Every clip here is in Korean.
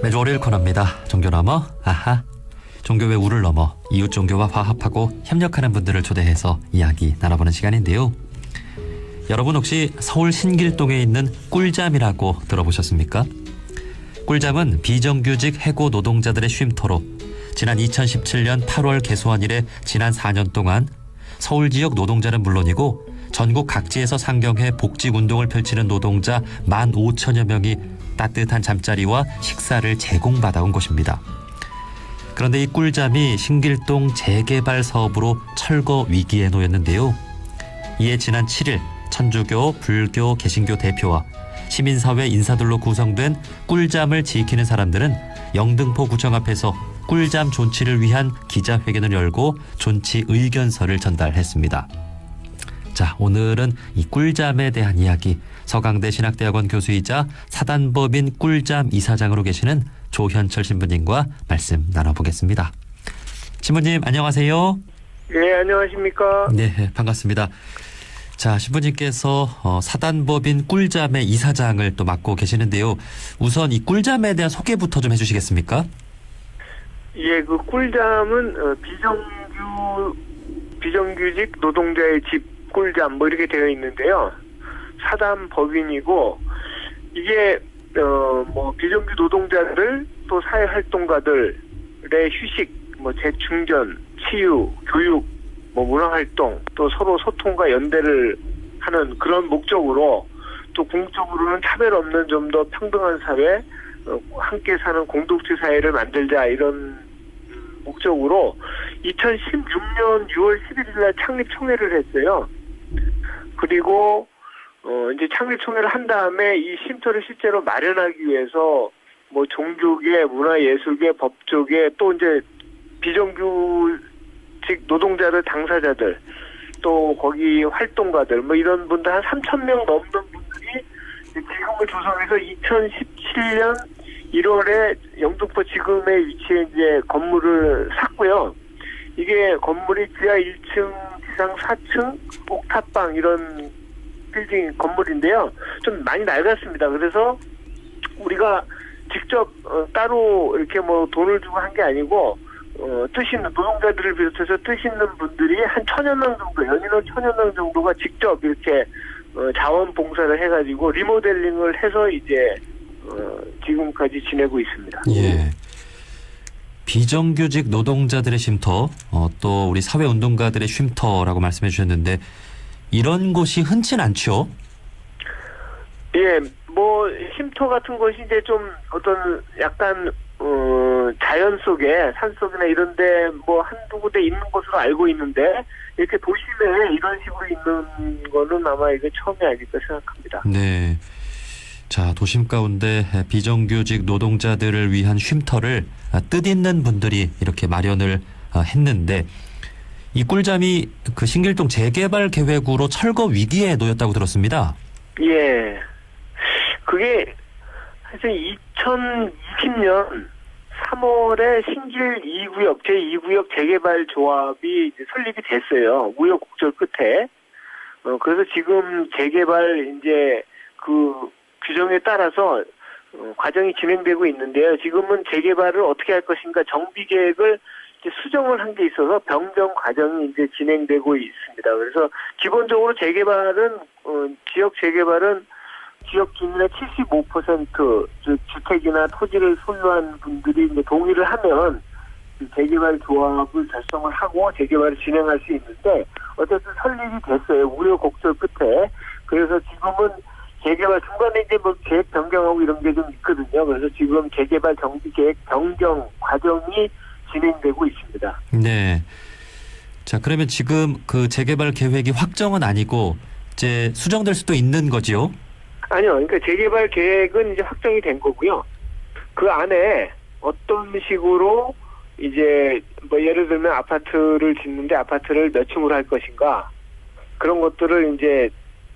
매주 월요일 코너입니다. 종교 넘어 아하. 종교의 우를 넘어 이웃 종교와 화합하고 협력하는 분들을 초대해서 이야기 나눠보는 시간인데요. 여러분 혹시 서울 신길동에 있는 꿀잠이라고 들어보셨습니까? 꿀잠은 비정규직 해고 노동자들의 쉼터로 지난 2017년 8월 개소한 이래 지난 4년 동안 서울 지역 노동자는 물론이고 전국 각지에서 상경해 복직운동을 펼치는 노동자 15,000여 명이 따뜻한 잠자리와 식사를 제공받아온 곳입니다. 그런데 이 꿀잠이 신길동 재개발 사업으로 철거 위기에 놓였는데요. 이에 지난 7일 천주교, 불교, 개신교 대표와 시민사회 인사들로 구성된 꿀잠을 지키는 사람들은 영등포 구청 앞에서 꿀잠 존치를 위한 기자회견을 열고 존치 의견서를 전달했습니다. 자, 오늘은 이 꿀잠에 대한 이야기 서강대 신학대학원 교수이자 사단법인 꿀잠 이사장으로 계시는 조현철 신부님과 말씀 나눠보겠습니다. 신부님 안녕하세요. 네, 안녕하십니까. 네, 반갑습니다. 자, 신부님께서 사단법인 꿀잠의 이사장을 또 맡고 계시는데요. 우선 이 꿀잠에 대한 소개부터 좀 해주시겠습니까? 예, 그 꿀잠은 비정규직 노동자의 집 꿀잠 뭐 이렇게 되어 있는데요. 사단법인이고 이게 뭐 비정규 노동자들 또 사회활동가들의 휴식, 뭐 재충전, 치유, 교육, 뭐 문화활동 또 서로 소통과 연대를 하는 그런 목적으로 또 궁극적으로는 차별 없는 좀 더 평등한 사회, 함께 사는 공동체 사회를 만들자 이런 목적으로 2016년 6월 11일 날 창립 총회를 했어요. 그리고 이제 창립 총회를 한 다음에 이 쉼터를 실제로 마련하기 위해서 뭐 종교계, 문화예술계, 법조계 또 이제 비정규직 노동자들, 당사자들 또 거기 활동가들 뭐 이런 분들 한 3,000명 넘는 분들이 지금을 조성해서 2017년 1월에 영등포 지금의 위치에 이제 건물을 샀고요. 이게 건물이 지하 1층, 지상 4층, 옥탑방 이런 빌딩 건물인데요. 좀 많이 낡았습니다. 그래서 우리가 직접 따로 이렇게 뭐 돈을 주고 한 게 아니고 뜻 있는 노동자들을 비롯해서 뜻 있는 분들이 한 1,000여 명 정도, 연인원 1,000여 명 정도가 직접 이렇게 자원봉사를 해가지고 리모델링을 해서 이제 지금까지 지내고 있습니다. 예. 비정규직 노동자들의 쉼터, 또 우리 사회운동가들의 쉼터라고 말씀해 주셨는데 이런 곳이 흔치는 않죠? 예, 뭐 쉼터 같은 것이 이제 좀 어떤 약간 자연 속에 산 속이나 이런데 뭐 한두 군데 있는 것으로 알고 있는데 이렇게 도심에 이런 식으로 있는 거는 아마 이게 처음이 아닐까 생각합니다. 네. 자, 도심 가운데 비정규직 노동자들을 위한 쉼터를 뜻있는 분들이 이렇게 마련을 했는데 이 꿀잠이 그 신길동 재개발 계획으로 철거 위기에 놓였다고 들었습니다. 예. 그게 사실 2020년 3월에 신길 2구역, 제2구역 재개발 조합이 이제 설립이 됐어요. 우여곡절 끝에. 그래서 지금 재개발 이제 그 규정에 따라서 과정이 진행되고 있는데요. 지금은 재개발을 어떻게 할 것인가 정비 계획을 이제 수정을 한 게 있어서 변경 과정이 이제 진행되고 있습니다. 그래서 기본적으로 재개발은 지역 재개발은 지역 주민의 75% 즉 주택이나 토지를 소유한 분들이 이제 동의를 하면 재개발 조합을 결성을 하고 재개발을 진행할 수 있는데 어쨌든 설립이 됐어요. 우여곡절 끝에. 그래서 지금은 재개발 중간에 이제 뭐 계획 변경하고 이런 게 좀 있거든요. 그래서 지금 재개발 정비 계획 변경 과정이 진행되고 있습니다. 네. 자, 그러면 지금 그 재개발 계획이 확정은 아니고 이제 수정될 수도 있는 거지요? 아니요. 그러니까 재개발 계획은 이제 확정이 된 거고요. 그 안에 어떤 식으로 이제 뭐 예를 들면 아파트를 짓는데 아파트를 몇 층으로 할 것인가 그런 것들을 이제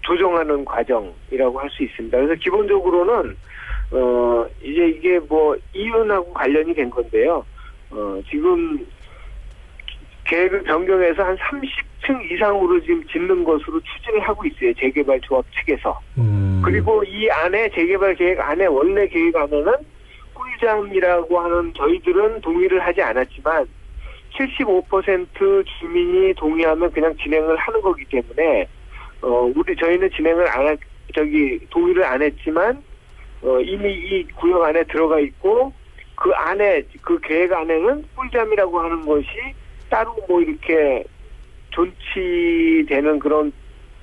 조정하는 과정이라고 할 수 있습니다. 그래서 기본적으로는 이제 이게 뭐 이윤하고 관련이 된 건데요. 지금 계획을 변경해서 한 30층 이상으로 지금 짓는 것으로 추진을 하고 있어요. 재개발 조합 측에서. 그리고 이 안에 재개발 계획 안에 원래 계획 안에는 꿀잠이라고 하는 저희들은 동의를 하지 않았지만 75% 주민이 동의하면 그냥 진행을 하는 거기 때문에 저희는 진행을 동의를 안 했지만 이미 이 구역 안에 들어가 있고 그 안에 그 계획 안에는 꿀잠이라고 하는 것이 따로 뭐 이렇게 존치되는 그런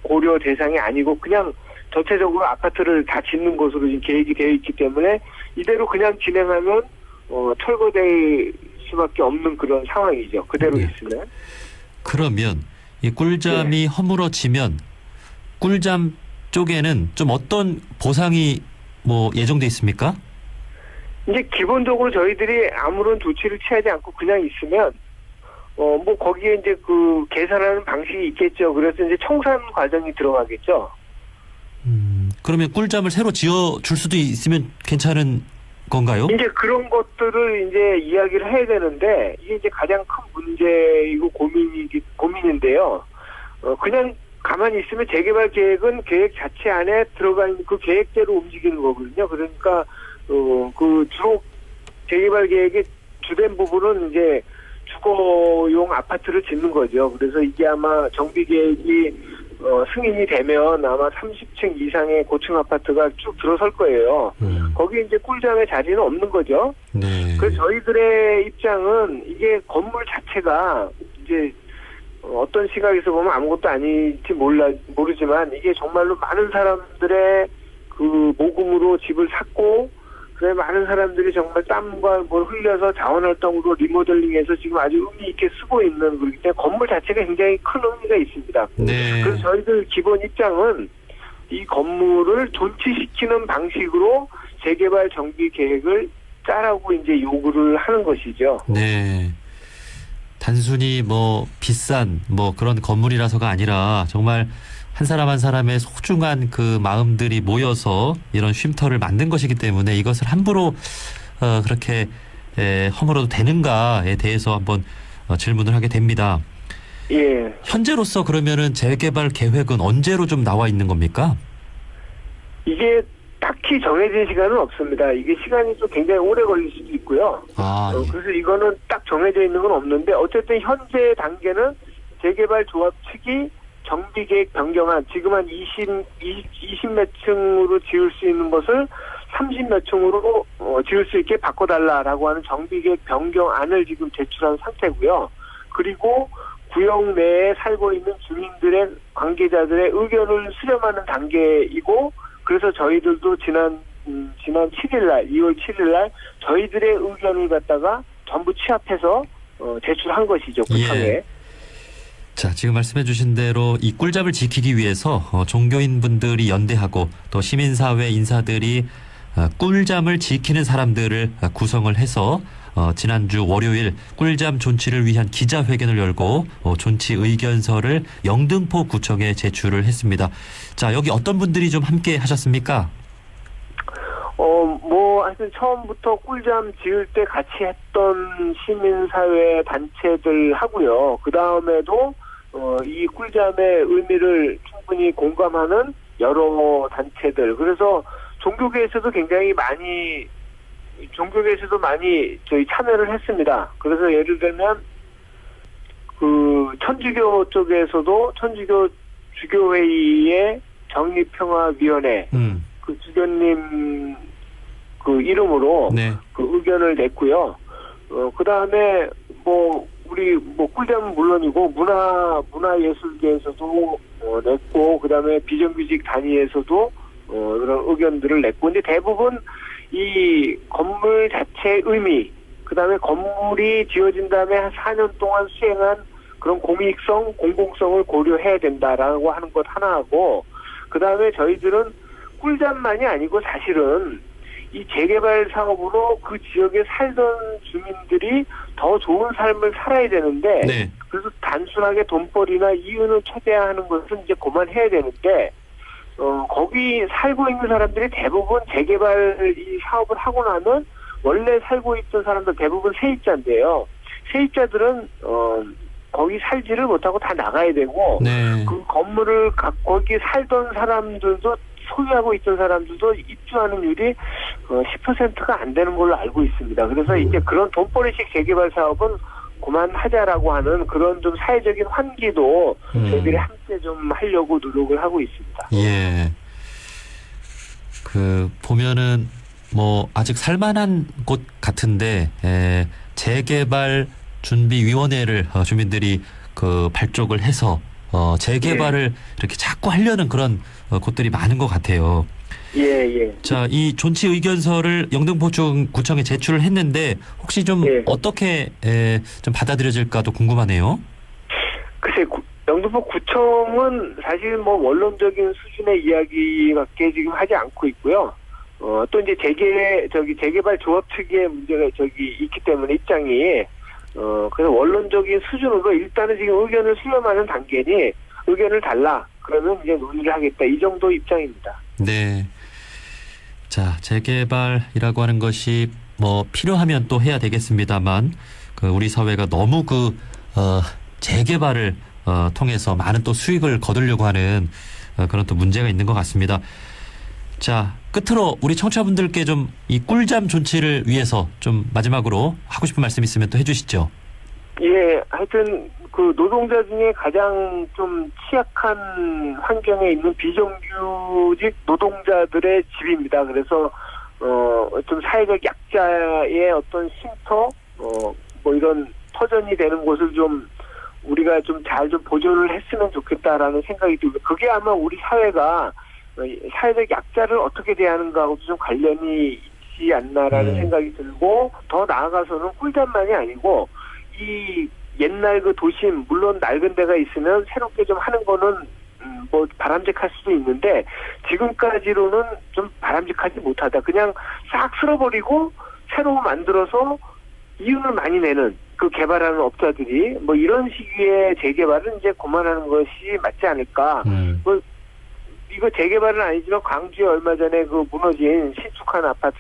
고려 대상이 아니고 그냥 전체적으로 아파트를 다 짓는 것으로 지금 계획이 되어 있기 때문에 이대로 그냥 진행하면 철거될 수밖에 없는 그런 상황이죠. 그대로 네. 있으면. 그러면 이 꿀잠이 허물어지면 꿀잠 쪽에는 좀 어떤 보상이 뭐 예정돼 있습니까? 이제 기본적으로 저희들이 아무런 조치를 취하지 않고 그냥 있으면 뭐 거기에 이제 그 계산하는 방식이 있겠죠. 그래서 이제 청산 과정이 들어가겠죠. 그러면 꿀잠을 새로 지어 줄 수도 있으면 괜찮은 건가요? 이제 그런 것들을 이제 이야기를 해야 되는데 이게 이제 가장 큰 문제이고 고민인데요. 그냥 가만히 있으면 재개발 계획은 계획 자체 안에 들어가 있는 그 계획대로 움직이는 거거든요. 그러니까 그 주로 재개발 계획의 주된 부분은 이제 주거용 아파트를 짓는 거죠. 그래서 이게 아마 정비 계획이 승인이 되면 아마 30층 이상의 고층 아파트가 쭉 들어설 거예요. 거기에 이제 꿀잠의 자리는 없는 거죠. 네. 그래서 저희들의 입장은 이게 건물 자체가 이제 어떤 시각에서 보면 아무것도 아닐지 모르지만 이게 정말로 많은 사람들의 그 모금으로 집을 샀고 그래 많은 사람들이 정말 땀과 뭘 흘려서 자원활동으로 리모델링해서 지금 아주 의미 있게 쓰고 있는 그렇기 때문에 건물 자체가 굉장히 큰 의미가 있습니다. 네. 그래서 저희들 기본 입장은 이 건물을 존치시키는 방식으로 재개발 정비 계획을 짜라고 이제 요구를 하는 것이죠. 네. 단순히 뭐 비싼 뭐 그런 건물이라서가 아니라 정말 한 사람 한 사람의 소중한 그 마음들이 모여서 이런 쉼터를 만든 것이기 때문에 이것을 함부로 그렇게 허물어도 되는가에 대해서 한번 질문을 하게 됩니다. 예. 현재로서 그러면은 재개발 계획은 언제로 좀 나와 있는 겁니까? 이게 딱히 정해진 시간은 없습니다. 이게 시간이 좀 굉장히 오래 걸릴 수도 있고요. 예. 그래서 이거는 딱 정해져 있는 건 없는데 어쨌든 현재 단계는 재개발 조합 측이 정비계획 변경안 지금 한 20몇 층으로 지을 수 있는 것을 30몇 층으로 지을 수 있게 바꿔달라라고 하는 정비계획 변경안을 지금 제출한 상태고요. 그리고 구역 내에 살고 있는 주민들의 관계자들의 의견을 수렴하는 단계이고 그래서 저희들도 지난 7일날 2월 7일날 저희들의 의견을 갖다가 전부 취합해서 제출한 것이죠. 구청에. 예. 자, 지금 말씀해 주신 대로 이 꿀잠을 지키기 위해서 종교인 분들이 연대하고 또 시민사회 인사들이 꿀잠을 지키는 사람들을 구성을 해서 지난주 월요일 꿀잠 존치를 위한 기자회견을 열고 존치 의견서를 영등포 구청에 제출을 했습니다. 자, 여기 어떤 분들이 좀 함께 하셨습니까? 하여튼 처음부터 꿀잠 지을 때 같이 했던 시민사회 단체들 하고요. 그 다음에도 이 꿀잠의 의미를 충분히 공감하는 여러 단체들. 그래서 종교계에서도 많이 저희 참여를 했습니다. 그래서 예를 들면 그 천주교 쪽에서도 천주교 주교회의의 정립평화위원회 그 주교님 그 이름으로 네. 그 의견을 냈고요. 그 다음에 우리 꿀잠은 물론이고 문화예술계에서도 냈고 그 다음에 비정규직 단위에서도 그런 의견들을 냈고 근데 대부분 이 건물 자체의 의미 그 다음에 건물이 지어진 다음에 한 4년 동안 수행한 그런 공익성, 공공성을 고려해야 된다라고 하는 것 하나하고 그 다음에 저희들은 꿀잠만이 아니고 사실은 이 재개발 사업으로 그 지역에 살던 주민들이 더 좋은 삶을 살아야 되는데 네. 그래서 단순하게 돈벌이나 이윤을 최대화하는 것은 이제 그만해야 되는데 거기 살고 있는 사람들이 대부분 재개발 이 사업을 하고 나면 원래 살고 있던 사람들 대부분 세입자인데요. 세입자들은 거기 살지를 못하고 다 나가야 되고 네. 그 건물을 거기 살던 사람들도 소유하고 있던 사람들도 입주하는 율이 10%가 안 되는 걸로 알고 있습니다. 그래서 이제 그런 돈벌이식 재개발 사업은 그만하자라고 하는 그런 좀 사회적인 환기도 저희들이 함께 좀 하려고 노력을 하고 있습니다. 예. 보면은 뭐 아직 살만한 곳 같은데 재개발 준비위원회를 주민들이 발족을 해서 재개발을 이렇게 자꾸 하려는 그런 곳들이 많은 것 같아요. 예. 자, 이 존치 의견서를 영등포구청에 제출을 했는데 혹시 좀 어떻게 좀 받아들여질까도 궁금하네요. 글쎄, 영등포구청은 사실 뭐 원론적인 수준의 이야기밖에 지금 하지 않고 있고요. 또 이제 재개발 조합 측의 문제가 있기 때문에 입장이 그래서 원론적인 수준으로 일단은 지금 의견을 수렴하는 단계니 의견을 달라 그러면 이제 논의를 하겠다 이 정도 입장입니다. 네. 자, 재개발이라고 하는 것이 뭐 필요하면 또 해야 되겠습니다만 우리 사회가 너무 재개발을 통해서 많은 또 수익을 거두려고 하는 그런 또 문제가 있는 것 같습니다. 자, 끝으로 우리 청취자분들께 좀 이 꿀잠 존치를 위해서 좀 마지막으로 하고 싶은 말씀 있으면 또 해주시죠. 예, 하여튼 노동자 중에 가장 좀 취약한 환경에 있는 비정규직 노동자들의 집입니다. 그래서 좀 사회적 약자의 어떤 쉼터, 뭐 이런 터전이 되는 곳을 좀 우리가 좀 잘 좀 보존을 했으면 좋겠다라는 생각이 들고 그게 아마 우리 사회가 사회적 약자를 어떻게 대하는가하고도 좀 관련이 있지 않나라는 생각이 들고 더 나아가서는 꿀잠만이 아니고 이 옛날 도심 물론 낡은 데가 있으면 새롭게 좀 하는 거는 뭐 바람직할 수도 있는데 지금까지로는 좀 바람직하지 못하다. 그냥 싹 쓸어버리고 새로 만들어서 이윤을 많이 내는 개발하는 업자들이 뭐 이런 시기에 재개발은 이제 그만하는 것이 맞지 않을까. 뭐 이거 재개발은 아니지만 광주에 얼마 전에 무너진 신축한 아파트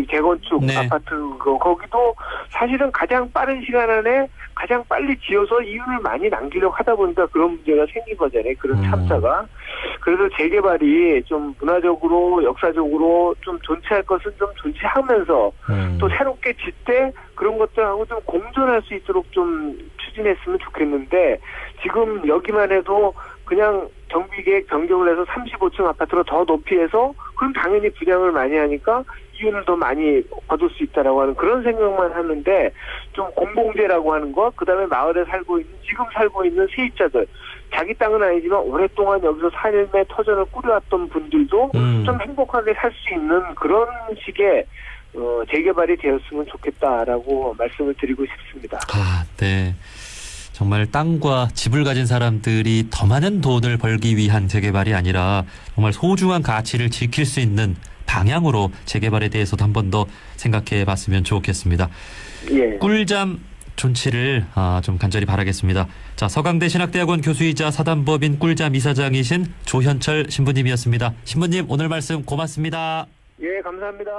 재건축 아파트 거기도 사실은 가장 빠른 시간 안에 가장 빨리 지어서 이윤을 많이 남기려고 하다 보니까 그런 문제가 생긴 거잖아요. 그런 참사가. 그래서 재개발이 좀 문화적으로 역사적으로 좀 존치할 것은 좀 존치하면서 또 새롭게 짓되 그런 것들하고 좀 공존할 수 있도록 좀 추진했으면 좋겠는데 지금 여기만 해도 그냥 정비계획 변경을 해서 35층 아파트로 더 높이해서 그럼 당연히 분양을 많이 하니까 이윤을 더 많이 거둘 수 있다라고 하는 그런 생각만 하는데 좀 공공재라고 하는 것, 그다음에 마을에 지금 살고 있는 세입자들, 자기 땅은 아니지만 오랫동안 여기서 삶의 터전을 꾸려왔던 분들도 좀 행복하게 살 수 있는 그런 식의 재개발이 되었으면 좋겠다라고 말씀을 드리고 싶습니다. 아, 네. 정말 땅과 집을 가진 사람들이 더 많은 돈을 벌기 위한 재개발이 아니라 정말 소중한 가치를 지킬 수 있는 방향으로 재개발에 대해서도 한 번 더 생각해 봤으면 좋겠습니다. 예. 꿀잠 존치를 좀 간절히 바라겠습니다. 자, 서강대 신학대학원 교수이자 사단법인 꿀잠 이사장이신 조현철 신부님이었습니다. 신부님 오늘 말씀 고맙습니다. 예, 감사합니다.